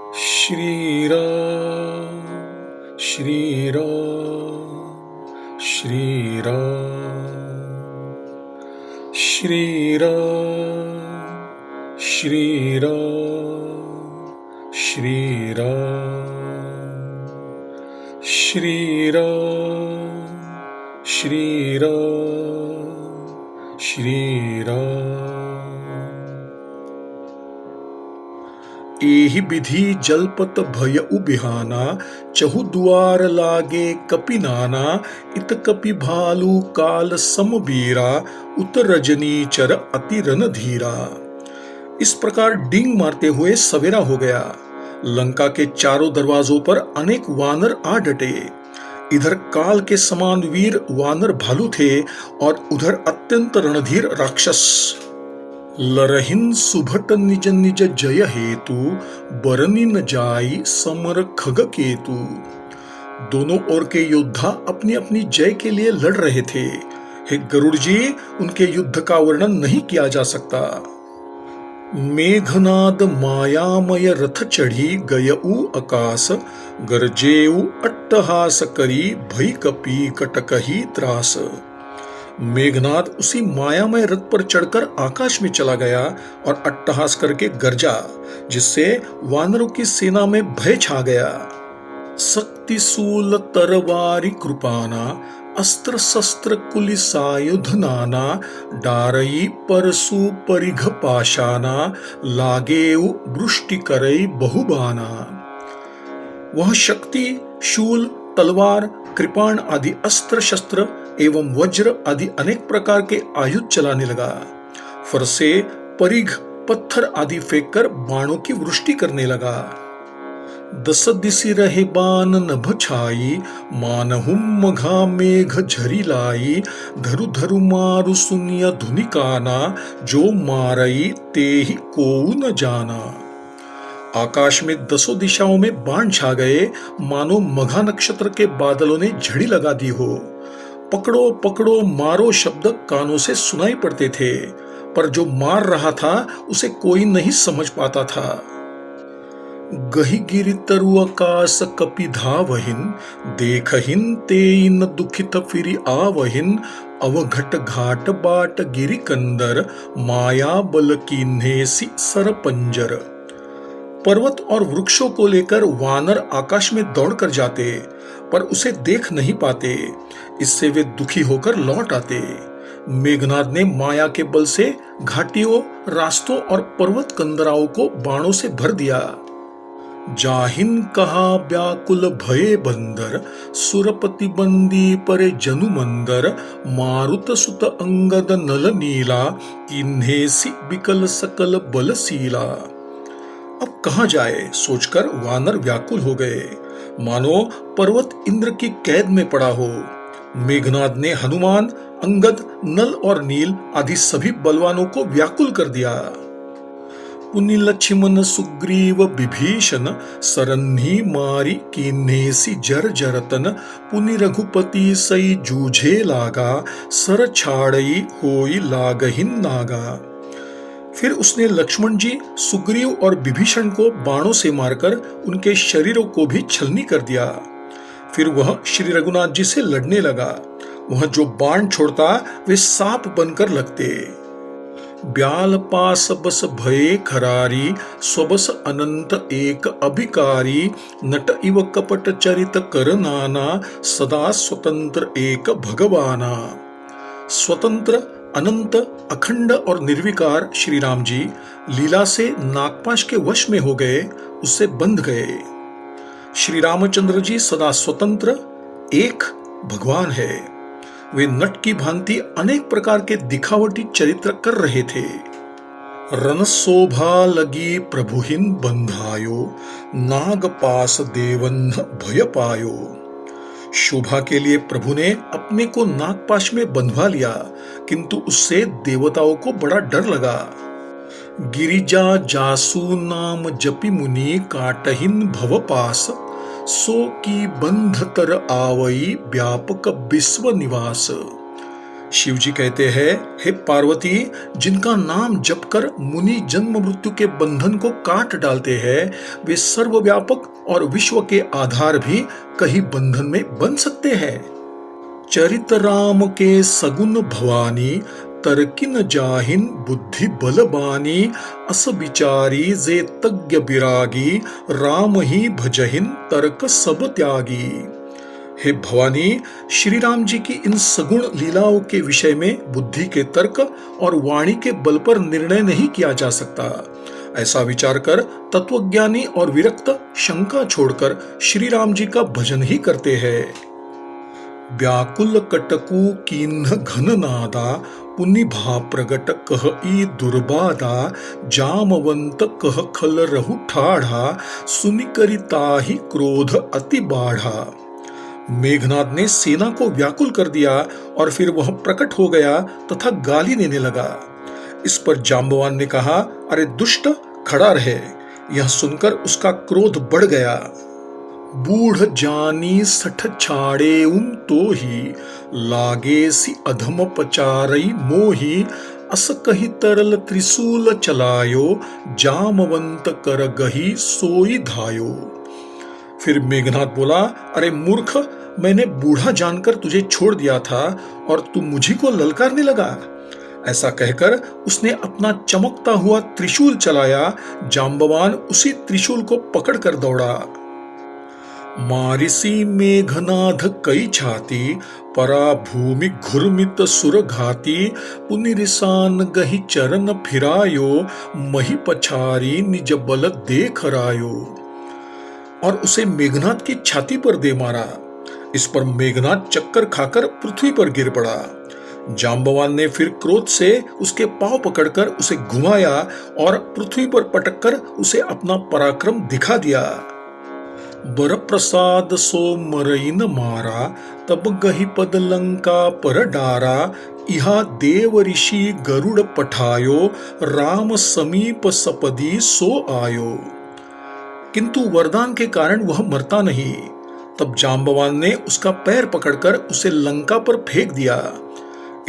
श्री राम श्री राम श्री राम श्री राम श्री राम श्री राम श्री राम श्री राम श्री राम। एहि विधि जलपत भयउ बिहाना, चहु दुआर लागे कपि नाना। इत कपि भालु काल समबीरा, उत रजनीचर अति रणधीरा। इस प्रकार डींग मारते हुए सवेरा हो गया। लंका के चारों दरवाजों पर अनेक वानर आ डटे। इधर काल के समान वीर वानर भालू थे और उधर अत्यंत रणधीर राक्षस। लरहिन सुभट निज निज जय हेतु, बरनी न जाई समर खग केतु। दोनों ओर के योद्धा अपनी अपनी जय के लिए लड़ रहे थे। हे गरुड़ जी, उनके युद्ध का वर्णन नहीं किया जा सकता। मेघनाद मायामय रथ चढ़ी गयऊ आकाश, गरजेऊ अट्टहास करी भई कपि कटकही त्रास। मेघनाद उसी मायामय रथ पर चढ़कर आकाश में चला गया और अट्टहास करके गरजा, जिससे वानरों की सेना में भय छा गया। शक्ति सूल तरवारी कृपाना, अस्त्र शस्त्र कुलिसायुध नाना। डारई परसु परिघ पाशाना, लागेउ वृष्टि करई बहुबाना। वह शक्ति, शूल, तलवार, कृपाण आदि अस्त्र शस्त्र एवं वज्र आदि अनेक प्रकार के आयुध चलाने लगा। फरसे, परिघ, पत्थर आदि फेंककर बाणों की वृष्टि करने लगा। दस दिशि रहे बान नभ छाई, मानहुम मघा मेघ झरी लाई। धरु धरु मारु सुनिय धुनि काना, जो मारई तेहि कोउ न जाना। आकाश में दसों दिशाओं में बाण छा गए, मानो मघा नक्षत्र के बादलों ने झड़ी लगा दी हो। पकड़ो पकड़ो मारो शब्द कानों से सुनाई पड़ते थे, पर जो मार रहा था उसे कोई नहीं समझ पाता था। गहि गिरि तरु आकाश कपि धावहिन, देखहिन तेइन दुखित फिरि आवहिन। अवघट घाट बाट गिरि कंदर, माया बल कीन्हेसि सर पंजर। पर्वत और वृक्षों को लेकर वानर आकाश में दौड़कर जाते, पर उसे देख नहीं पाते। इससे वे दुखी होकर लौट आते। मेघनाद ने माया के बल से घाटियों, रास्तों और पर्वत कंदराओं को बाणों से भर दिया। जाहिन कहा व्याकुल भये बंदर, सुरपति बंदी परे जनु मंदर। मारुत सुत अंगद नल नीला, किन्हेसि बिकल सकल बलशीला। अब कहां जाए सोचकर वानर व्याकुल हो गए, मानो पर्वत इंद्र की कैद में पड़ा हो। मेघनाद ने हनुमान, अंगद, नल और नील आदि सभी बलवानों को व्याकुल कर दिया। पुनि लक्ष्मण सुग्रीव विभीषण, सरन्ही मारी कीन्हेसि जर जरतन। पुनि रघुपति सई जूझे लागा, सर छाड़ई होई लागहिन नागा। फिर उसने लक्ष्मण जी, सुग्रीव और विभीषण को बाणों से मारकर उनके शरीरों को भी छलनी कर दिया। फिर वह श्री रघुनाथ जी से लड़ने लगा। वह जो बाण छोड़ता वे सांप बनकर लगते। ब्याल पास बस भये खरारी, स्वबस अनंत एक अभिकारी। नट इव कपट चरित कर नाना, सदा स्वतंत्र एक भगवाना। स्वतंत्र, अनंत, अखंड और निर्विकार श्री राम जी लीला से नागपाश के वश में हो गए, उससे बंध गए। श्री रामचंद्र जी सदा स्वतंत्र एक भगवान है। वे नट की भांति अनेक प्रकार के दिखावटी चरित्र कर रहे थे। रन शोभा लगी प्रभुहिन बंधायो, नाग पास देवन भय पायो। शोभा के लिए प्रभु ने अपने को नागपाश में बंधवा लिया, किंतु उससे देवताओं को बड़ा डर लगा। गिरिजा जासु नाम जपि मुनि, काटहिन भव पास। सो की बंध तर आवई, व्यापक विश्व निवास। शिव जी कहते हैं, हे पार्वती, जिनका नाम जपकर मुनि जन्म मृत्यु के बंधन को काट डालते हैं, वे सर्वव्यापक और विश्व के आधार भी कहीं बंधन में बन सकते हैं। चरित राम के सगुन भवानी, तरकिन जाहिन बुद्धि बलबानी, अस विचारी जे तज्ञ विरागी, राम ही भजहिन तर्क सब त्यागी। हे भवानी, श्री राम जी की इन सगुण लीलाओं के विषय में बुद्धि के तर्क और वाणी के बल पर निर्णय नहीं किया जा सकता। ऐसा विचार कर तत्वज्ञानी और विरक्त शंका छोड़कर श्री राम जी का भजन ही करते हैं। व्याकुल कटकु कीन्ह घन नादा, पुनि भा प्रगट कह ई दुर्बादा, जामवंत कह खल रहु ठाढ़ा, सुनि करि ताहि क्रोध अति बाढ़ा। मेघनाद ने सेना को व्याकुल कर दिया और फिर वह प्रकट हो गया तथा गाली देने लगा। इस पर जाम्बवान ने कहा, अरे दुष्ट, खड़ा रहे। यह सुनकर उसका क्रोध बढ़ गया। बूढ़ जानी सठ छाड़े तो ही, लागे सी अधम पचारई मोही, अस कही तरल त्रिशूल चलायो, जामवंत कर गही सोई धायो। फिर मेघनाद बोला, अरे मूर्ख, मैंने बूढ़ा जानकर तुझे छोड़ दिया था और तू मुझी को ललकारने लगा। ऐसा कहकर उसने अपना चमकता हुआ त्रिशूल चलाया। जाम्बवान उसी त्रिशूल को पकड़कर दौड़ा। मारिसी मेघनाद कई छाती, परा भूमि घुर्मित सुर घाती, पुनिरिसान गही चरण फिरायो, मही पछारी निज बल देख रायो। और उसे मेघनाद की छाती पर दे मारा। इस पर मेघनाद चक्कर खाकर पृथ्वी पर गिर पड़ा। जाम्बवान ने फिर क्रोध से उसके पांव पकड़कर उसे घुमाया और पृथ्वी पर पटककर उसे अपना पराक्रम दिखा दिया। बर प्रसाद सो मरइन मारा, तब गही पद लंका पर डारा, इहा देव ऋषि गरुड़ पठायो, राम समीप सपदी सो आयो। किंतु वरदान के कारण वह मरता नहीं। तब जाम्बवान ने उसका पैर पकड़कर उसे लंका पर फेंक दिया।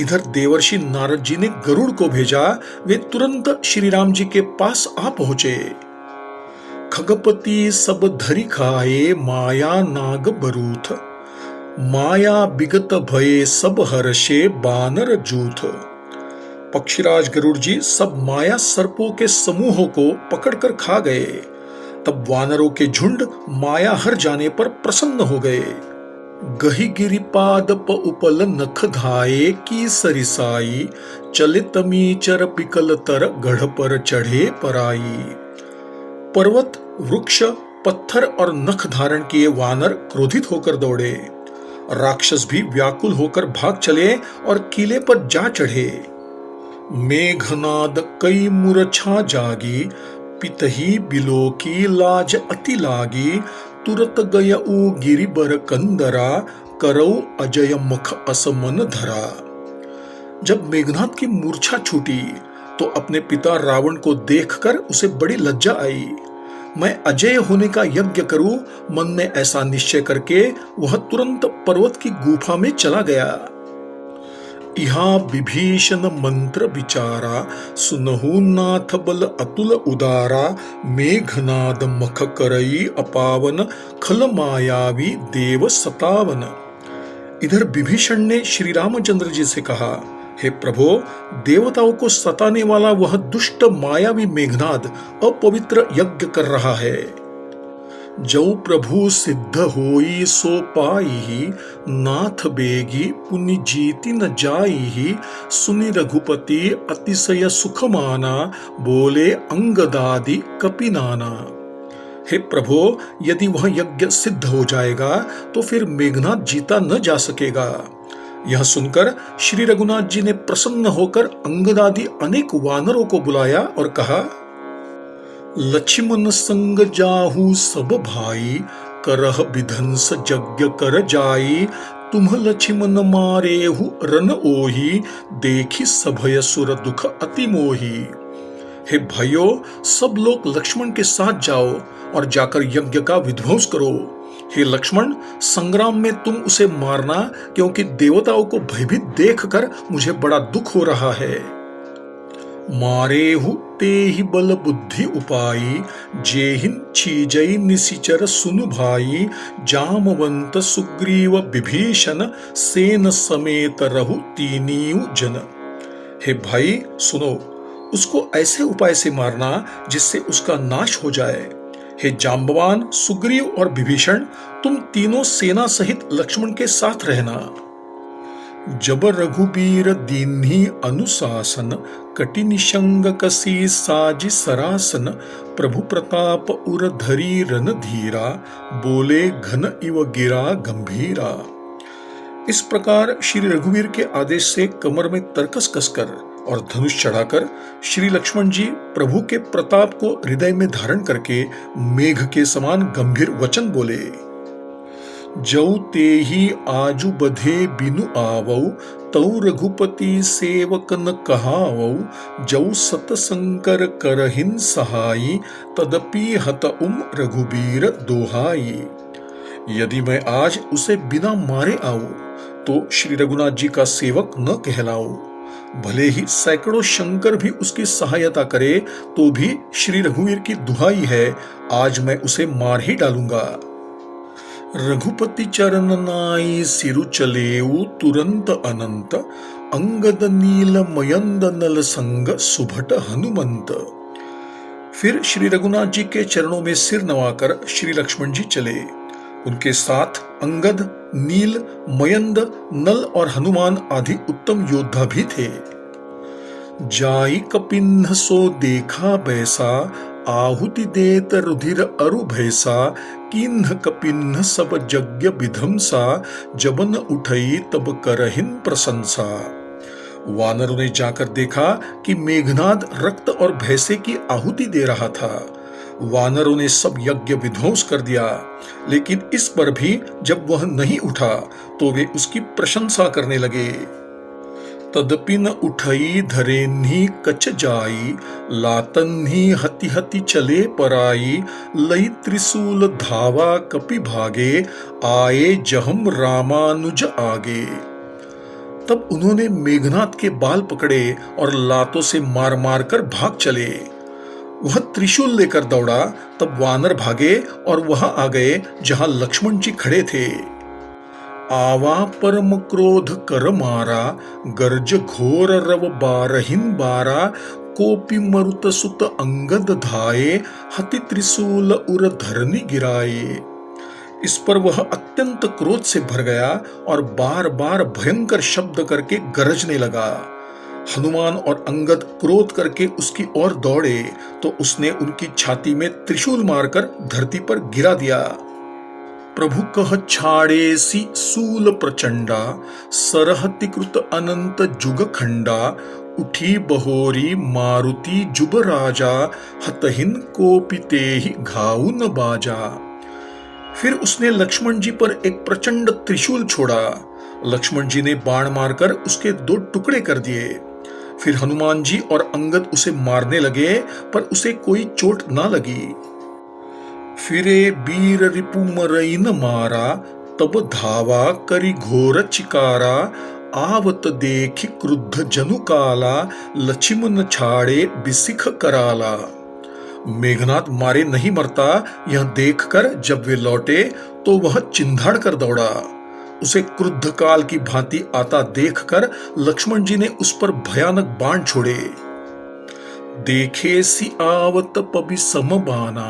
इधर देवर्षि नारद जी ने गरुड़ को भेजा। वे तुरंत श्री राम जी के पास आ पहुंचे। खगपति सब धरि खाए, माया नाग बरूथ, माया बिगत भये सब हर्षे, बानर जूथ। पक्षीराज गरुड़ जी सब माया सर्पों के समूहों को पकड़कर खा गए। तब वानरों के झुंड माया हर जाने पर प्रसन्न हो गए। गही गिरिपाद प उपल नख धाये, की सरिसाई, चले तमीचर पिकल तर, गढ़ पर चढ़े पराई। पर्वत, वृक्ष, पत्थर और नख धारण किए वानर क्रोधित होकर दौड़े। राक्षस भी व्याकुल होकर भाग चले और किले पर जा चढ़े। मेघनाद कई मूर्छा जागी, पितही बिलो की लाज अति लागी, तुरत गयऊ गिरि बर कंदरा, करऊ अजय मख असमन धरा। जब मेघनाद की मूर्छा छूटी तो अपने पिता रावण को देखकर उसे बड़ी लज्जा आई। मैं अजय होने का यज्ञ करूं, मन में ऐसा निश्चय करके वह तुरंत पर्वत की गुफा में चला गया। इहा विभीषण मंत्र विचारा, सुनहु नाथ बल अतुल उदारा, मेघनाद मख करई अपावन, खल मायावी देव सतावन। इधर विभीषण ने श्री रामचंद्र जी से कहा, हे प्रभो, देवताओं को सताने वाला वह दुष्ट मायावी मेघनाद अपवित्र यज्ञ कर रहा है। जो प्रभु सिद्ध होई सो पाई, नाथ बेगी पुनि जीति न जाई, सुनि रघुपति अतिशय सुख माना, बोले अंगदादि कपिनाना। हे प्रभो, यदि वह यज्ञ सिद्ध हो जाएगा तो फिर मेघनाद जीता न जा सकेगा। यह सुनकर श्री रघुनाथ जी ने प्रसन्न होकर अंगदादि अनेक वानरों को बुलाया और कहा, लक्ष्मण संग जाहू सब भाई, करह विध्वंस यज्ञ कर जाई, तुम लक्ष्मण मारेहु रन ओही, देखी सभय सुर दुख अति मोही। हे भाइयों, सब लोग लक्ष्मण के साथ जाओ और जाकर यज्ञ का विध्वंस करो। हे लक्ष्मण, संग्राम में तुम उसे मारना, क्योंकि देवताओं को भयभीत देखकर मुझे बड़ा दुख हो रहा है। मारेहु तेहि बल बुद्धि उपाई, जेहिन छीजई निशिचर सुनु भाई, जामवंत सुग्रीव विभीषण, सेन समेत रहु तीनियु जन। हे भाई सुनो, उसको ऐसे उपाय से मारना जिससे उसका नाश हो जाए। हे जाम्बवान, सुग्रीव और विभीषण, तुम तीनों सेना सहित लक्ष्मण के साथ रहना। जब रघुबीर दीन्ही अनुशासन, कटि निशंग कसी साजि सरासन, प्रभु प्रताप उर धरी रन धीरा, बोले घन इव गिरा गंभीरा। इस प्रकार श्री रघुवीर के आदेश से कमर में तरकस कसकर और धनुष चढ़ाकर श्री लक्ष्मण जी प्रभु के प्रताप को हृदय में धारण करके मेघ के समान गंभीर वचन बोले। जौ तेहि आजु बधे बिनु आवौ, तौ रघुपति सेवकन कहावौ, जौ सत शंकर करहिन सहाई, तदपि हत रघुबीर दोहाई। यदि मैं आज उसे बिना मारे आऊं तो श्री रघुनाथ जी का सेवक न कहलाऊं। भले ही सैकड़ों शंकर भी उसकी सहायता करे तो भी श्री रघुवीर की दुहाई है, आज मैं उसे मार ही डालूंगा। रघुपति चरण नाई सिरु चलेऊ, तुरंत अनंत, अंगद नील मयंद नल संग, सुभट हनुमंत। फिर श्री रघुनाथ जी के चरणों में सिर नवाकर श्री लक्ष्मण जी चले। उनके साथ अंगद, नील, मयंद, नल और हनुमान आदि उत्तम योद्धा भी थे। जाई कपिन्ह सो देखा बैसा, आहुति देत रुधिर अरु भैसा, किन्ह कपिन्ह सब यज्ञ विधमसा, जबन उठई तब करहिन प्रशंसा। वानरों ने जाकर देखा कि मेघनाद रक्त और भैंसे की आहुति दे रहा था। वानरों ने सब यज्ञ विध्वंस कर दिया, लेकिन इस पर भी जब वह नहीं उठा तो वे उसकी प्रशंसा करने लगे। तदपि न उठई धरेन्ही कछ जाई, लातन्ही हति हति चले पराई, लई त्रिशूल धावा कपि भागे, आए जहम रामानुज आगे। तब उन्होंने मेघनाद के बाल पकड़े और लातों से मार मार कर भाग चले। वह त्रिशूल लेकर दौड़ा, तब वानर भागे और वहां आ गए जहां लक्ष्मण जी खड़े थे। आवा परम क्रोध कर मारा, गर्ज घोर रव बारहिन बारा, कोपि मरुत सुत अंगद धाये, हति त्रिशूल उर धरनी गिराए। इस पर वह अत्यंत क्रोध से भर गया और बार बार भयंकर शब्द करके गरजने लगा। हनुमान और अंगद क्रोध करके उसकी ओर दौड़े तो उसने उनकी छाती में त्रिशूल मारकर धरती पर गिरा दिया। प्रभु कह छाड़े सी सूल प्रचंडा, सरहति कृत अनंत जुग खंडा, उठी बहोरी मारुति जुब राजा, हतहिन कोपिते ही घाउ न बाजा। फिर उसने लक्ष्मण जी पर एक प्रचंड त्रिशूल छोड़ा। लक्ष्मण जी ने बाण मारकर उसके 2 टुकड़े कर दिए। फिर हनुमान जी और अंगद उसे मारने लगे, पर उसे कोई चोट ना लगी। फिरे बीर रिपु मरई न मारा, तब धावा करी घोर चिकारा, आवत देखि क्रुद्ध जनु काला, लक्ष्मण छाड़े बिसिख कराला। मेघनाद मारे नहीं मरता, यह देखकर जब वे लौटे तो वह चिंधाड़ कर दौड़ा। उसे क्रुद्ध काल की भांति आता देखकर लक्ष्मण जी ने उस पर भयानक बाण छोड़े। देखे सी आवत पबि समबाना,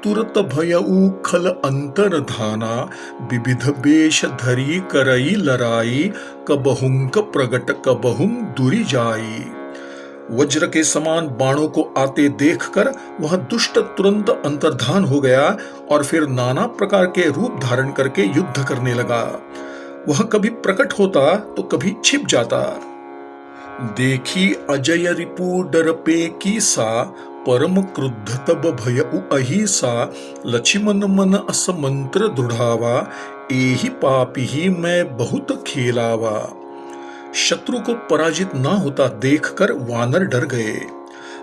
तुरत भयउ खल अंतर धाना, विविध बेश धरी करई लराई, कबहुंक प्रगट कबहुं दुरी जाई। वज्र के समान बाणों को आते देखकर वह दुष्ट तुरंत अंतर्धान हो गया और फिर नाना प्रकार के रूप धारण करके युद्ध करने लगा। वह कभी प्रकट होता तो कभी छिप जाता। देखी अजय रिपु डर पे की सा, परम क्रुद्ध तब भय अहिसा, लक्ष्मण मन अस मंत्र दृढ़ावा, एहि पापी ही मैं बहुत खेलावा। शत्रु को पराजित ना होता देखकर वानर डर गए।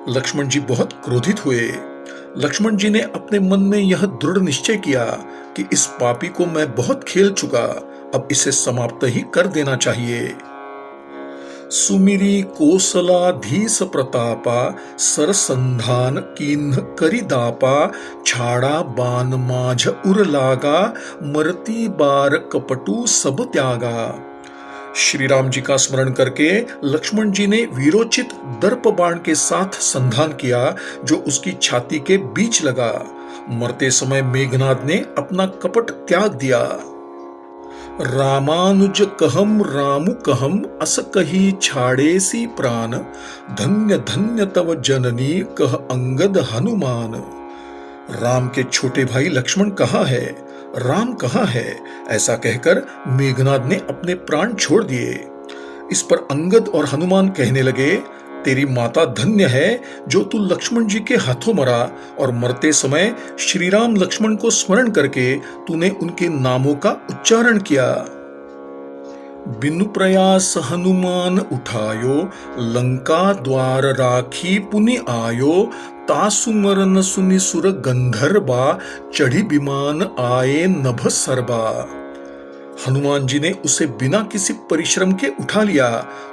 लक्ष्मण जी बहुत क्रोधित हुए। लक्ष्मण जी ने अपने मन में यह दृढ़ निश्चय किया कि इस पापी को मैं बहुत खेल चुका, अब इसे समाप्त ही कर देना चाहिए। सुमिरी कोसलाधीश प्रतापा, सरसंधान कीन्ह करि दापा, छाड़ा बान माझ उर लागा, मरती बार कपटू सब त्यागा। श्री राम जी का स्मरण करके लक्ष्मण जी ने वीरोचित दर्प बाण के साथ संधान किया जो उसकी छाती के बीच लगा। मरते समय मेघनाद ने अपना कपट त्याग दिया। रामानुज कहम रामु कहम, अस कही छाड़ेसी प्राण, धन्य धन्य तव जननी कह अंगद हनुमान। राम के छोटे भाई लक्ष्मण कहाँ है, राम कहाँ है, ऐसा कहकर मेघनाद ने अपने प्राण छोड़ दिए। इस पर अंगद और हनुमान कहने लगे, तेरी माता धन्य है जो तू लक्ष्मण जी के हाथों मरा, और मरते समय श्री राम लक्ष्मण को स्मरण करके तूने उनके नामों का उच्चारण किया। बिनु प्रयास हनुमान उठायो, लंका द्वार राखी पुनि आयो, तासु मरन सुनि सुर गंधर्वा, चढ़ी विमान आए नभ सरबा। हनुमान जी ने उसे बिना किसी परिश्रम के उठा लिया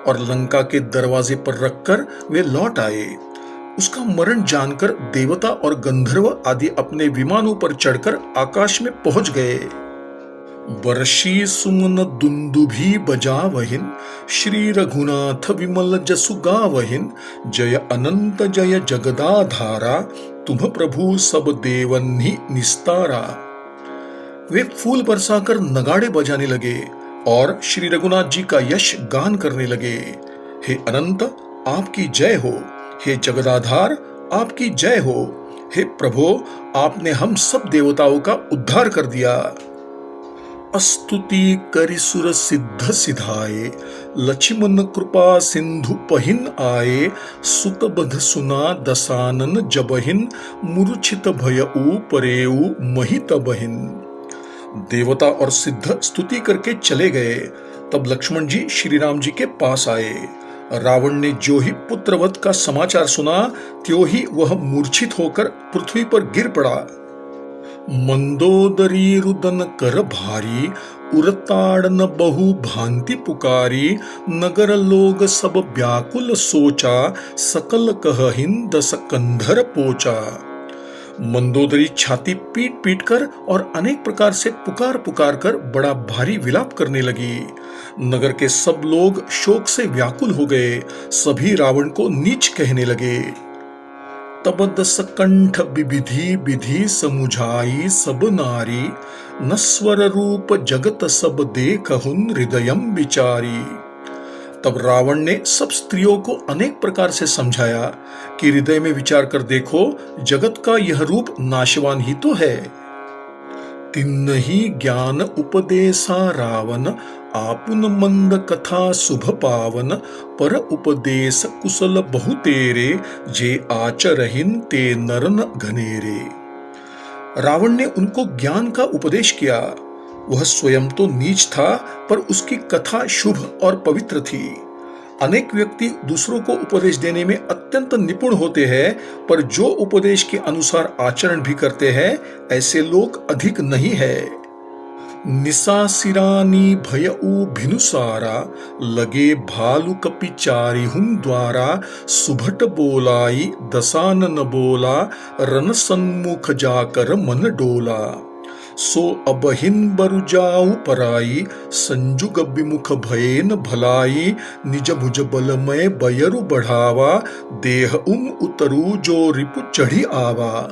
और लंका के दरवाजे पर रखकर वे लौट आए। उसका मरण जानकर देवता और गंधर्व आदि अपने विमानों पर चढ़कर आकाश में पहुंच गए। वर्षी सुमन दुंदुभी बजावहिन, श्री रघुनाथ विमल जसु गावहिन, जय अनंत जय जगदाधारा, तुम प्रभु सब देवन्हि निस्तारा। वे फूल बरसाकर नगाड़े बजाने लगे और श्री रघुनाथ जी का यश गान करने लगे। हे अनंत आपकी जय हो, हे जगदाधार आपकी जय हो, हे प्रभो आपने हम सब देवताओं का उद्धार कर दिया। स्तुति करि सुर सिद्ध सिधाए, लक्ष्मण कृपा सिंधु पहिन आए, सुत बध सुना दसानन जबहिन, मूर्छित भयउ परेउ महित बहिन। देवता और सिद्ध स्तुति करके चले गए। तब लक्ष्मण जी श्री राम जी के पास आए। रावण ने जो ही पुत्रवध का समाचार सुना त्यों ही वह मूर्छित होकर पृथ्वी पर गिर पड़ा। मंदोदरी रुदन कर भारी, उरताड़न बहु भांति पुकारी, नगर लोग सब व्याकुल सोचा, सकल कहहिन दस कंधर पोचा। मंदोदरी छाती पीट पीट कर और अनेक प्रकार से पुकार पुकार कर बड़ा भारी विलाप करने लगी। नगर के सब लोग शोक से व्याकुल हो गए। सभी रावण को नीच कहने लगे। तब दस कंठ विविधि विधि समुझाई सब नारी, नस्वर रूप जगत सब देखहुन हृदयम विचारी। तब रावण ने सब स्त्रियों को अनेक प्रकार से समझाया कि हृदय में विचार कर देखो, जगत का यह रूप नाशवान ही तो है। तिन्हि ज्ञान उपदेशा रावण, आपुन मंद कथा शुभ पावन, पर उपदेश कुशल बहु तेरे, जे आचरहिन ते नरन घनेरे। रावण ने उनको ज्ञान का उपदेश किया। वह स्वयं तो नीच था, पर उसकी कथा शुभ और पवित्र थी। अनेक व्यक्ति दूसरों को उपदेश देने में अत्यंत निपुण होते हैं, पर जो उपदेश के अनुसार आचरण भी करते हैं ऐसे लोग अधिक नहीं है। निशा सिरानी भयउ भिनुसारा, लगे भालु कपि चारिहुं द्वारा, सुभट बोलाई दसानन बोला, रन सन्मुख जाकर मन डोला। सो अबहिन बरु जाऊ पराई, संजुग विमुख भयेन भलाई, निज भुज बलमय बयरु बढ़ावा, देह उतरू जो रिपु चढ़ी आवा।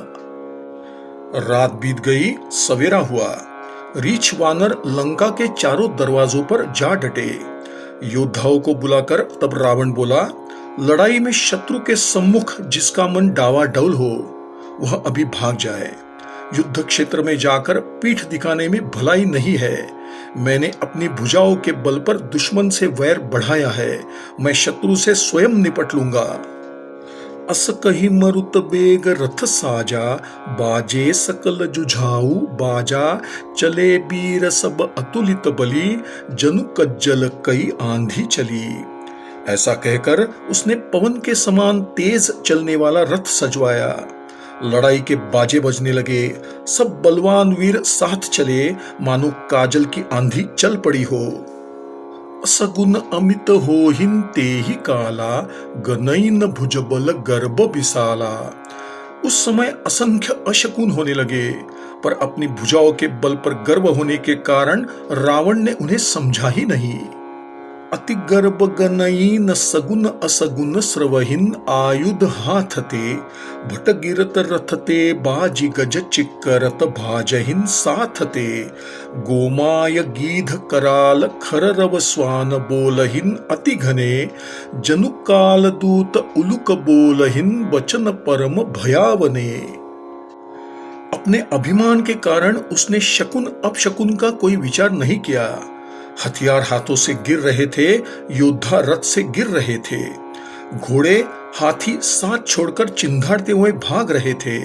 रात बीत गई, सवेरा हुआ। रीछ वानर लंका के चारों दरवाजों पर जा डटे। योद्धाओं को बुलाकर तब रावण बोला, लड़ाई में शत्रु के सम्मुख जिसका मन डावाडौल हो वह अभी भाग जाए। युद्ध क्षेत्र में जाकर पीठ दिखाने में भलाई नहीं है। मैंने अपनी भुजाओं के बल पर दुश्मन से वैर बढ़ाया है। मैं शत्रु से स्वयं निपट लूंगा। अस कही मरुत बेग रथ साजा, बाजे सकल जुझाऊ बाजा, चले वीर सब अतुलित बली, जनु कज्जल कई आंधी चली। ऐसा कहकर उसने पवन के समान तेज चलने वाला रथ सजवाया। लड़ाई के बाजे बजने लगे। सब बलवान वीर साथ चले, मानो काजल की आंधी चल पड़ी हो। असगुन अमित होहिन तेहि काला, गनईन भुजबल गर्भ विशाला। उस समय असंख्य अशकुन होने लगे, पर अपनी भुजाओं के बल पर गर्व होने के कारण रावण ने उन्हें समझा ही नहीं। अति गर्भ गनईन सगुन असगुन स्रवहिन, आयुध हाथते भटगिरत रथते, बाजी गज चिक्करत भाजहिन साथते। गोमाय गीध कराल खररव स्वान बोलहिन, अति घने जनु काल दूत उलुक बोलहिन, वचन परम भयावने। अपने अभिमान के कारण उसने शकुन अपशकुन का कोई विचार नहीं किया। हथियार हाथों से गिर रहे थे, योद्धा रथ से गिर रहे थे, घोड़े हाथी साथ छोड़कर चिंघाड़ते हुए भाग रहे थे,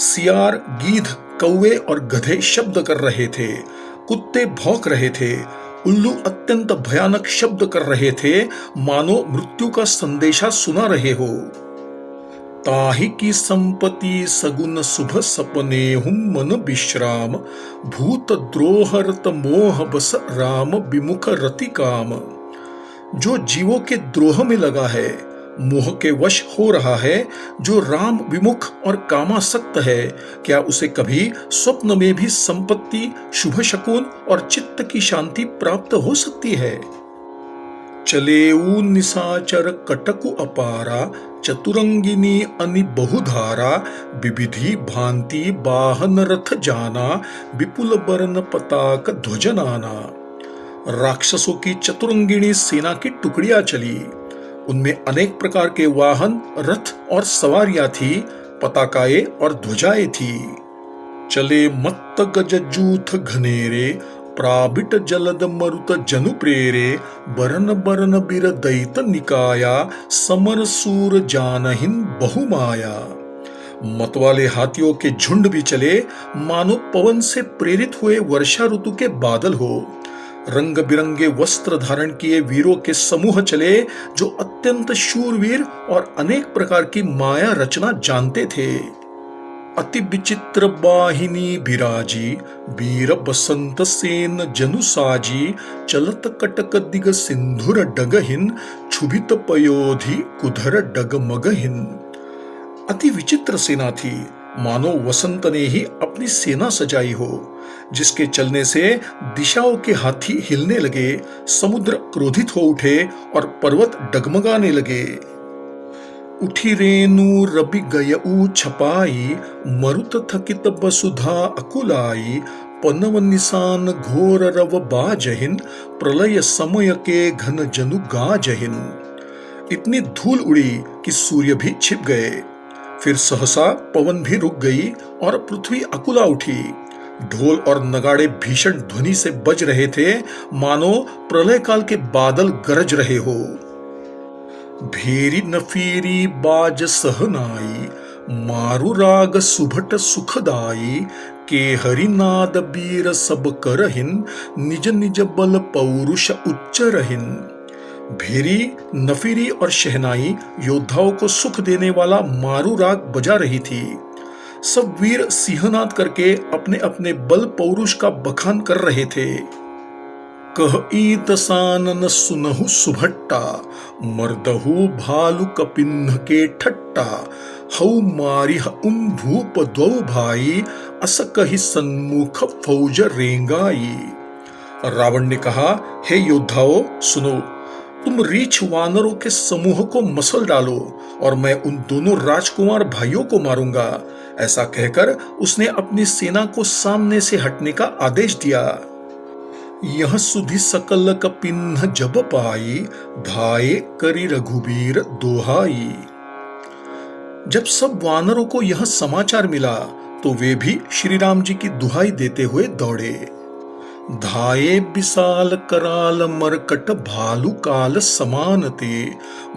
सियार गीध कौवे और गधे शब्द कर रहे थे, कुत्ते भौंक रहे थे, उल्लू अत्यंत भयानक शब्द कर रहे थे, मानो मृत्यु का संदेशा सुना रहे हो। ताहि की संपत्ति सगुन शुभ सपने हुम मन विश्राम, भूत द्रोहरत मोह बस राम विमुख रति काम। जो जीवों के द्रोह में लगा है, मोह के वश हो रहा है, जो राम विमुख और कामासक्त है, क्या उसे कभी स्वप्न में भी संपत्ति, शुभ शकुन और चित्त की शांति प्राप्त हो सकती है? चलेऊ निशाचर कटकु अपारा, चतुरंगिनी अनि बहुधारा, विविधि भांति वाहन रथ जाना, विपुल बरन पताक ध्वजनाना। राक्षसों की चतुरंगिणी सेना की टुकड़ियां चली, उनमें अनेक प्रकार के वाहन, रथ और सवारियां थी, पताकाएं और ध्वजाएं थी। चले मत्त गज जूथ घनेरे, प्राबिट जलद मरुत जनु प्रेरे, बरन बरन बिर दैत निकाया, समर सूर जानहिन बहुमाया। मतवाले हाथियों के झुंड भी चले, मानो पवन से प्रेरित हुए वर्षा ऋतु के बादल हो। रंग बिरंगे वस्त्र धारण किए वीरों के समूह चले, जो अत्यंत शूरवीर और अनेक प्रकार की माया रचना जानते थे। अति विचित्र बाहिनी बिराजी, वीर बसंत सेन जनु साजी, चलत कटक दिग सिंधुर डगहिन, क्षुभित पयोधि कुधर डगमगहिन। अति विचित्र सेना थी, मानो वसंत ने ही अपनी सेना सजाई हो, जिसके चलने से दिशाओं के हाथी हिलने लगे, समुद्र क्रोधित हो उठे और पर्वत डगमगाने लगे। उठी रेणु रवि गयऊ छपाई, मरुत थकित वसुधा अकुलाई, पनव निशान घोर रव बाजहिन, प्रलय समय के घन जनु गाजहिन। इतनी धूल उड़ी कि सूर्य भी छिप गए, फिर सहसा पवन भी रुक गई और पृथ्वी अकुला उठी। ढोल और नगाड़े भीषण ध्वनि से बज रहे थे, मानो प्रलय काल के बादल गरज रहे हो। भेरी नफीरी बाज सहनाई, मारु राग सुभट सुखदाई, के हरिनाद बीर सब करहिन, निज निज बल पौरुष उच्च रहिन। भेरी, नफीरी और शहनाई योद्धाओं को सुख देने वाला मारू राग बजा रही थी। सब वीर सिंहनाद करके अपने अपने बल पौरुष का बखान कर रहे थे। कह ईत सानन सुनहु सुभट्टा, मर्दहु भालु कपिन्ह के ठट्टा, हऊ मारी उम भूप द्वौ भाई, अस कहि सन्मुख फौज रेंगाई। रावण ने कहा, हे योद्धाओ सुनो, तुम रीछ वानरों के समूह को मसल डालो और मैं उन दोनों राजकुमार भाइयों को मारूंगा। ऐसा कहकर उसने अपनी सेना को सामने से हटने का आदेश दिया। यह सुधि सकल कपिन्ह जब पाई, धाये करी रघुबीर दोहाई। जब सब वानरों को यह समाचार मिला तो वे भी श्री राम जी की दुहाई देते हुए दौड़े। धाये विशाल कराल मरकट भालु काल समानते,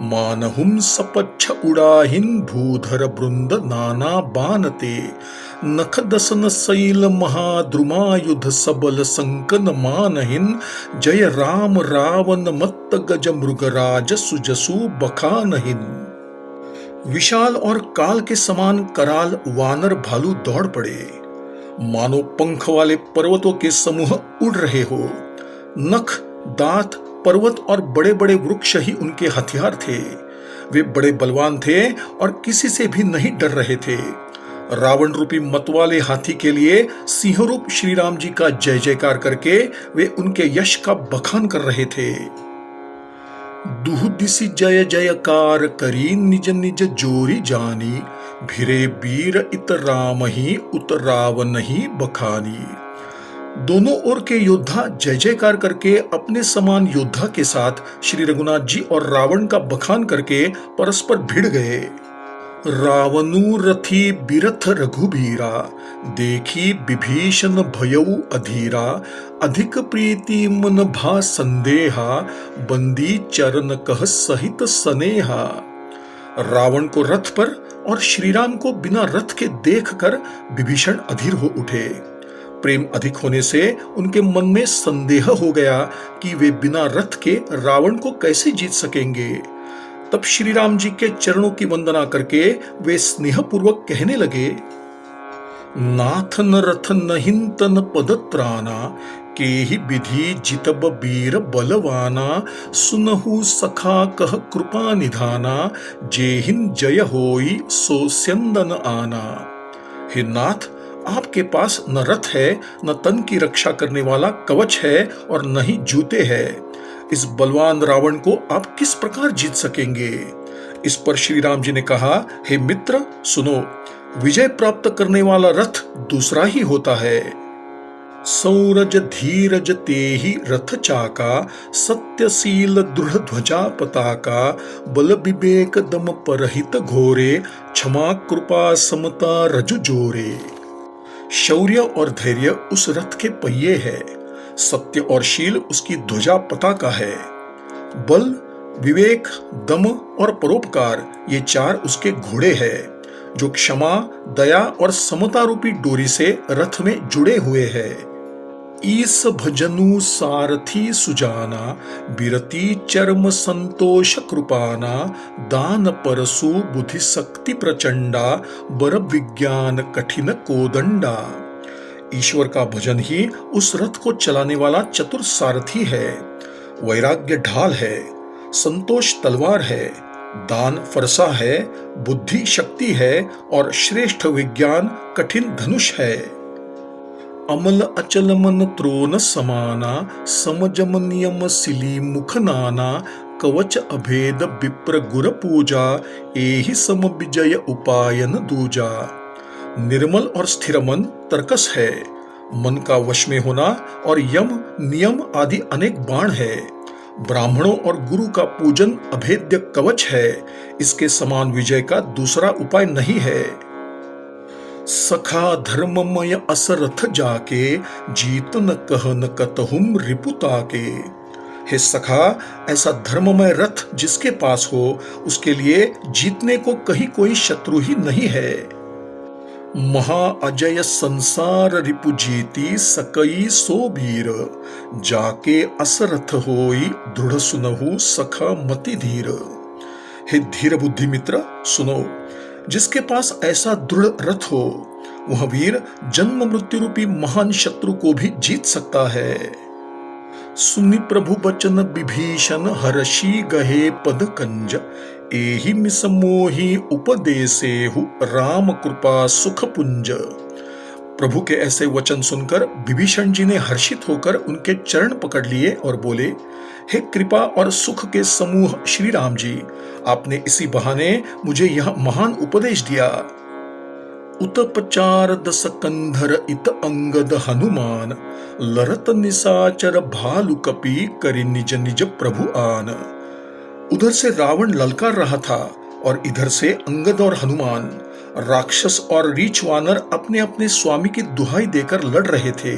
मानहुम सपच्छ उड़ाहिन भूधर बृंद नाना बानते, नख दसन शैल महाद्रुमायुध सबल संकन मानहिन, जय राम रावण मत्त गज मृगराज सुजसु बखानहिन। विशाल और काल के समान कराल वानर भालू दौड़ पड़े, मानो पंख वाले पर्वतों के समूह उड़ रहे हो। नख, दांत, पर्वत और बड़े बड़े वृक्ष ही उनके हथियार थे। वे बड़े बलवान थे और किसी से भी नहीं डर रहे थे। रावण रूपी मतवाले हाथी के लिए सिंहरूप श्री राम जी का जय जयकार करके वे उनके यश का बखान कर रहे थे। दुह दिसि जय जयकार करी निज निज जोरी जानी, भिरे वीर इत राम ही उत रावण ही बखानी। दोनों ओर के योद्धा जय जयकार करके अपने समान योद्धा के साथ श्री रघुनाथ जी और रावण का बखान करके परस्पर भिड़ गए। रावणु रथी बिरथ रघुबीरा, देखी विभीषण भयउ अधीरा। अधिक प्रीति मन भा संदेहा, बंदी चरण कह सहित सनेहा। रावण को रथ पर और श्रीराम को बिना रथ के देखकर विभीषण अधीर हो उठे। प्रेम अधिक होने से उनके मन में संदेह हो गया कि वे बिना रथ के रावण को कैसे जीत सकेंगे। तब श्री राम जी के चरणों की वंदना करके वे स्नेहपूर्वक कहने लगे, नाथ न रथ नहिं तन पद त्राना, केहि विधि जितब वीर बलवाना। सुनहु सखा कह कृपा निधाना, जेहिं जय होई सो स्यंदन आना। हे नाथ, आपके पास न रथ है, न तन की रक्षा करने वाला कवच है और न ही जूते हैं। इस बलवान रावण को आप किस प्रकार जीत सकेंगे। इस पर श्री राम जी ने कहा, हे मित्र सुनो, विजय प्राप्त करने वाला रथ दूसरा ही होता है। सौरज धीरज तेहि रथ चाका, सत्यशील दृढ़ ध्वजा पताका। बल विवेक दम परहित घोरे, क्षमा कृपा समता रजु जोरे। शौर्य और धैर्य उस रथ के पहिए है, सत्य और शील उसकी ध्वजा पताका है। बल, विवेक, दम और परोपकार ये चार उसके घोड़े हैं, जो क्षमा, दया और समता रूपी डोरी से रथ में जुड़े हुए हैं। ईस भजनु सारथी सुजाना, बिरती चर्म संतोष कृपाना। दान परसु बुद्धि शक्ति प्रचंडा, बर विज्ञान कठिन कोदंडा। ईश्वर का भजन ही उस रथ को चलाने वाला चतुर सारथी है। वैराग्य ढाल है, संतोष तलवार है, दान फरसा है, बुद्धि शक्ति है और श्रेष्ठ विज्ञान कठिन धनुष है। अमल अचल मन त्रोन समाना, समजम नियम सिली मुख नाना। कवच अभेद विप्र गुर पूजा, एहि सम विजय उपायन दूजा। निर्मल और स्थिर मन तर्कस है, मन का वश में होना और यम, नियम आदि अनेक बाण है। ब्राह्मणों और गुरु का पूजन अभेद्य कवच है, इसके समान विजय का दूसरा उपाय नहीं है। सखा धर्ममय असरथ जाके, जीत न कह न कतहुम रिपुता के। हे सखा, ऐसा धर्ममय रथ जिसके पास हो, उसके लिए जीतने को कहीं कोई शत्रु ही नहीं है। महा अजय संसार रिपु जीती, सकई सो वीर। जाके असरथ होई, दृढ़ सुनहु सखा मति धीर। हे धीर बुद्धि मित्र सुनो, जिसके पास ऐसा दृढ़ रथ हो, वह वीर जन्म मृत्यु रूपी महान शत्रु को भी जीत सकता है। सुनि प्रभु बचन विभीषण, हर्षि गहे पद कंज। एहि मिस मोहि उपदेसेहु, राम कृपा सुख पुंज। प्रभु के ऐसे वचन सुनकर विभीषण जी ने हर्षित होकर उनके चरण पकड़ लिए और बोले, हे कृपा और सुख के समूह श्री राम जी, आपने इसी बहाने मुझे यह महान उपदेश दिया। उतपचार दस कंधर इत अंगद हनुमान, लरत निसाचर भालु कपि, करि निज निज प्रभु आन। उधर से रावण ललकार रहा था और इधर से अंगद और हनुमान, राक्षस और रीछ वानर अपने अपने स्वामी की दुहाई देकर लड़ रहे थे।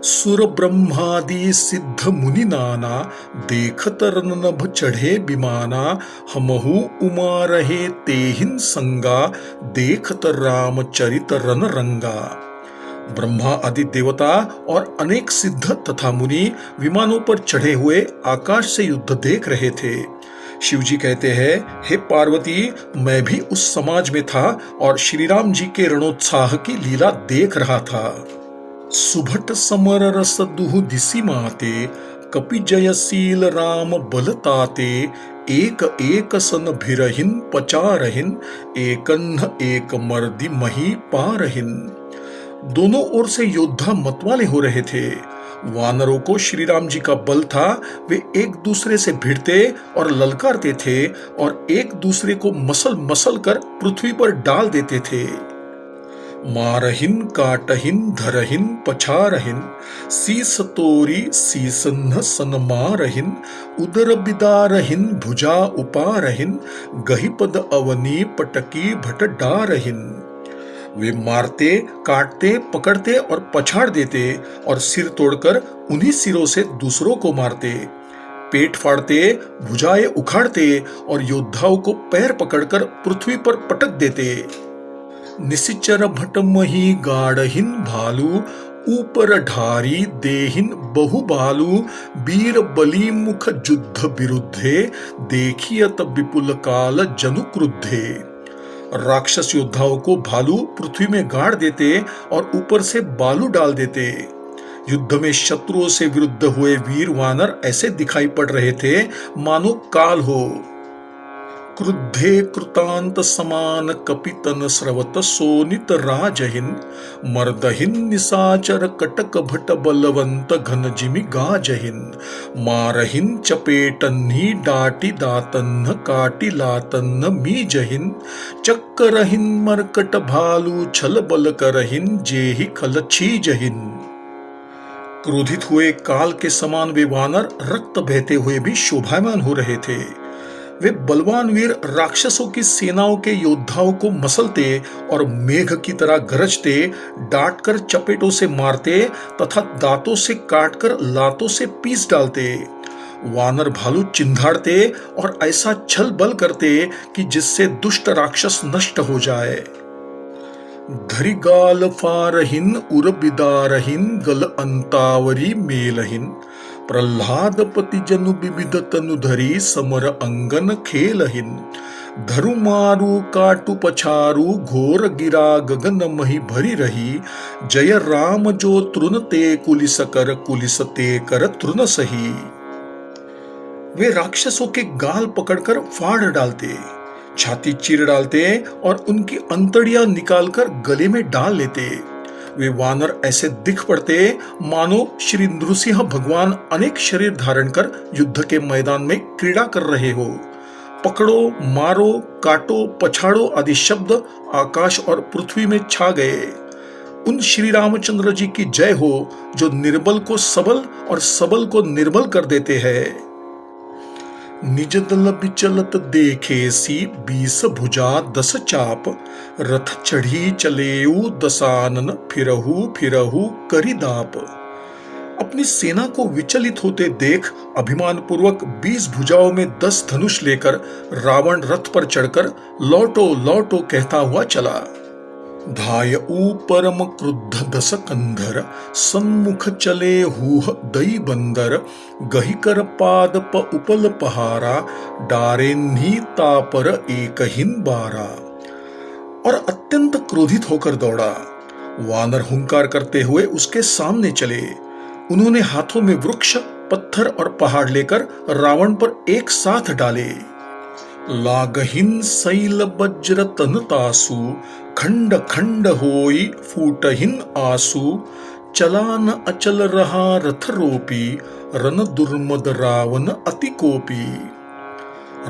सुर ब्रह्मादि सिद्ध मुनि नाना, देखत रननभ चढ़े विमाना। हमहु उमा रहे तेहिन संगा, देखत राम चरित रन रंगा। ब्रह्मा आदि देवता और अनेक सिद्ध तथा मुनि विमानों पर चढ़े हुए आकाश से युद्ध देख रहे थे। शिवजी कहते हैं, हे पार्वती, मैं भी उस समाज में था और श्री राम जी के रणोत्साह की लीला देख रहा था। सुभट समर रस दुहु दिसी माते, कपि जयशील राम बलताते, एक एक सन भिरहिन पचारहिन, एकन्ह एक मर्दी मही पारहिन। दोनों ओर से योद्धा मतवाले हो रहे थे। वानरों को श्री राम जी का बल था। वे एक दूसरे से भिड़ते और ललकारते थे और एक दूसरे को मसल मसल कर पृथ्वी पर डाल देते थे। मारहिन काटहिन धरहिन पछारहिन, सीस तोरी सीसन्ह सन मारहिन, उदर बिदारहिन भुजा उपारहिन, गहिपद अवनी पटकी भट डारहिन। वे मारते, काटते, पकड़ते और पछाड़ देते और सिर तोड़कर उन्हीं सिरों से दूसरों को मारते, पेट फाड़ते, भुजाएं उखाड़ते और योद्धाओं को पैर पकड़कर पृथ्वी पर पटक देते। निशिचर भट मही गाढ़हिन भालू, ऊपर ढारी देहिन बहुबालू, वीर बली मुख युद्ध विरुद्धे, देखियत विपुल काल जनु क्रुद्धे। राक्षस योद्धाओं को भालू पृथ्वी में गाड़ देते और ऊपर से बालू डाल देते। युद्ध में शत्रुओं से विरुद्ध हुए वीर वानर ऐसे दिखाई पड़ रहे थे मानो काल हो। क्रुद्धे कृतांत समान कपितन स्रवत सोनित राजहिन, मर्दहिन निसाचर कटक भट बलवंत घन जिमि गाजहिन, मारहिन चपेटन्ही डाटी दातन्न काटी लातन्न मीजहिन, चक्करहिन मरकट भालू छल बल करहिन, जेहि खल छीजहिन। क्रोधित हुए काल के समान वे वानर रक्त बहते हुए भी शोभायमान हो रहे थे। वे बलवान वीर राक्षसों की सेनाओं के योद्धाओं को मसलते और मेघ की तरह गरजते, डांटकर चपेटों से मारते तथा दांतों से काटकर लातों से पीस डालते। वानर भालू चिंधाड़ते और ऐसा छल बल करते कि जिससे दुष्ट राक्षस नष्ट हो जाए। धरि गाल फारहिन उर बिदारहिन, गल अंतावरी मेलहिन, प्रह्लाद पति जनु विविध तनु धरी, समर अंगन खेलहिन, धरु मारु काटु पछारु, घोर गिरा गगन मही भरी रही, जय राम जो तृण ते कुलिस ते कर तृण सही। वे राक्षसों के गाल पकड़कर फाड़ डालते, छाती चीर डालते और उनकी अंतड़ियां निकालकर गले में डाल लेते। वे वानर ऐसे दिख पड़ते मानो श्री नृसिंह भगवान अनेक शरीर धारण कर युद्ध के मैदान में क्रीड़ा कर रहे हो। पकड़ो, मारो, काटो, पछाड़ो आदि शब्द आकाश और पृथ्वी में छा गए। उन श्री रामचंद्र जी की जय हो जो निर्बल को सबल और सबल को निर्बल कर देते हैं। निज दल बिचलत देखे सी, 20 भुजा 10 चाप, रथ चढ़ी चलेऊ दसानन, फिरहु फिरहु करी दाप। अपनी सेना को विचलित होते देख अभिमान पूर्वक 20 भुजाओं में 10 धनुष लेकर रावण रथ पर चढ़कर लौटो लौटो कहता हुआ चला। धायऊ परम क्रुद्ध 10 कंधर, सन्मुख चले हूह दई बंदर, गही कर पाद प उपल पहारा, डारेन्ही तापर एक हिन बारा। और अत्यंत क्रोधित होकर दौड़ा। वानर हुंकार करते हुए उसके सामने चले। उन्होंने हाथों में वृक्ष, पत्थर और पहाड़ लेकर रावण पर एक साथ डाले। लागहिन शैल वज्र तन तासु, खंड खंड होई फूटहिन आसु, चलान अचल रहा रथ रोपी, रन दुर्मद रावण अति कोपी।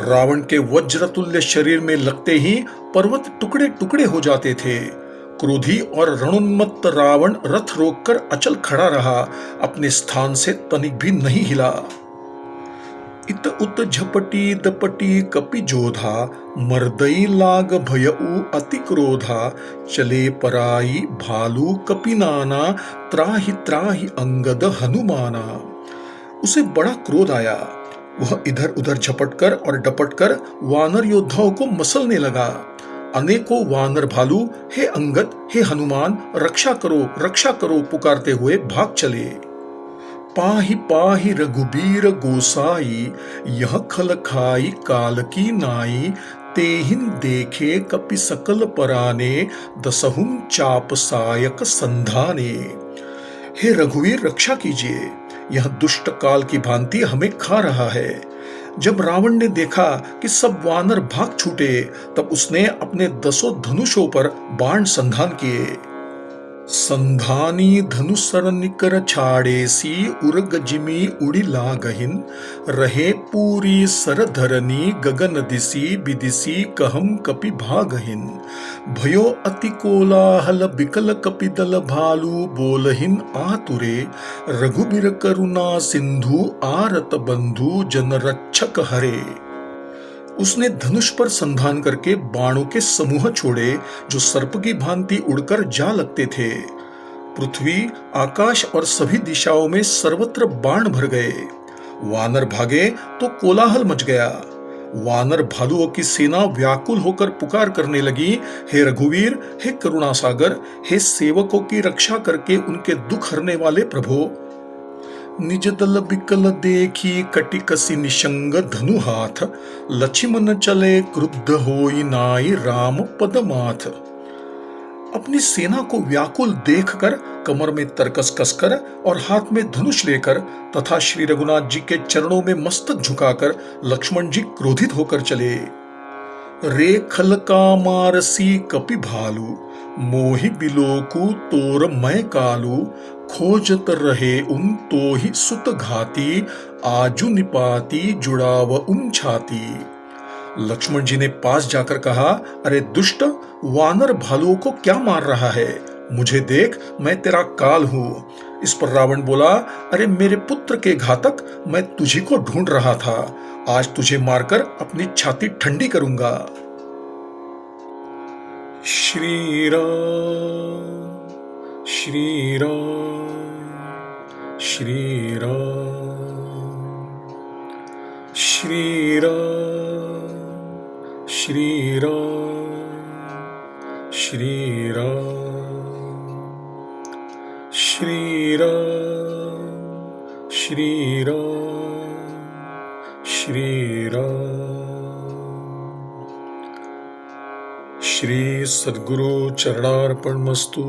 रावण के वज्रतुल्य शरीर में लगते ही पर्वत टुकड़े टुकड़े हो जाते थे। क्रोधी और रणोन्मत्त रावण रथ रोककर अचल खड़ा रहा, अपने स्थान से तनिक भी नहीं हिला। इत उत झपटी दपटी कपि जोधा, मर्दई लाग भयऊ अति क्रोधा, चले पराई भालू कपि नाना, त्राहि त्राहि अंगद हनुमाना। उसे बड़ा क्रोध आया। वह इधर उधर झपटकर और डपटकर वानर योद्धाओं को मसलने लगा। अनेकों वानर भालू हे अंगद, हे हनुमान, रक्षा करो पुकारते हुए भाग चले। पाहि पाहि रघुबीर गोसाई, यह खल खाई काल की नाई, तेहिन देखे कपि सकल पराने, दसहुम चाप सायक संधाने। हे रघुवीर, रक्षा कीजिए, यह दुष्ट काल की भांति हमें खा रहा है। जब रावण ने देखा कि सब वानर भाग छूटे, तब उसने अपने 10 धनुषों पर बाण संधान किए। संधानी धनुसर निकर छाड़ेसी, उर्ग जिमी उड़ी लागहिन, रहे पूरी सर धरनी, गगन दिसी बिदिसी कहम कपि भागहिन। भयो अति कोलाहल बिकल कपिदल भालू, बोलहिन आतुरे, रघुबीर करुणा सिंधु, आरत बंधु जन रक्षक हरे। उसने धनुष पर संधान करके बाणों के समूह छोड़े, जो सर्प की भांति उड़कर जा लगते थे। पृथ्वी, आकाश और सभी दिशाओं में सर्वत्र बाण भर गए। वानर भागे तो कोलाहल मच गया। वानर भालुओं की सेना व्याकुल होकर पुकार करने लगी, हे रघुवीर, हे करुणा सागर, हे सेवकों की रक्षा करके उनके दुख हरने वाले प्रभु। निज दल बिकल देखी, कटिकसी निशंग धनु हाथ, लक्ष्मण चले क्रुद्ध होई नाई, राम पद माथ। अपनी सेना को व्याकुल देखकर, कमर में तरकस कसकर और हाथ में धनुष लेकर तथा श्री रघुनाथ जी के चरणों में मस्तक झुकाकर लक्ष्मण जी क्रोधित होकर चले। रे खल का मारसी कपि भालू, मोहि बिलोकु तोर मैं कालू, खोजत रहे उन तो ही सुत घाती, आजु निपाती जुड़ाव उन छाती। लक्ष्मण जी ने पास जाकर कहा, अरे दुष्ट, वानर भालुओं को क्या मार रहा है? मुझे देख, मैं तेरा काल हूं। इस पर रावण बोला, अरे मेरे पुत्र के घातक, मैं तुझी को ढूंढ रहा था। आज तुझे मारकर अपनी छाती ठंडी करूंगा। श्री राम श्री राम श्री राम श्री राम श्री राम श्री राम श्री राम श्री राम श्री राम। श्री सद्गुरु चरणार्पणमस्तु।